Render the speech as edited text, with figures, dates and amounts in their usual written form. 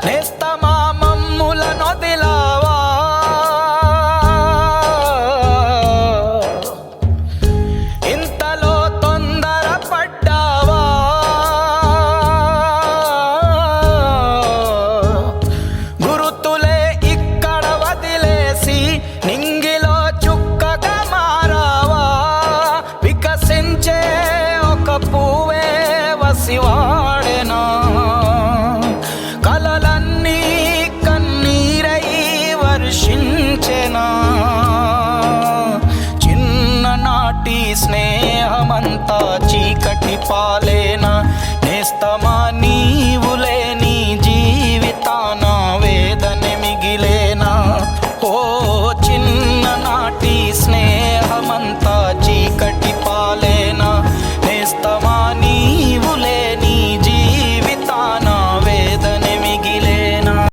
నేస్తమా మమ్ముల నొదిలావా ఇంతలో తొందర పడ్డావా గురుతులే ఇక్కడ వదిలేసి నింగిలో చుక్కగా మారావా వికసించే ఒక పువ్వే వసివాడెనా కలలన్నీ కన్నీరై వర్షించెనా చిన్ననాటి స్నేహమంతా చీకటి పాలే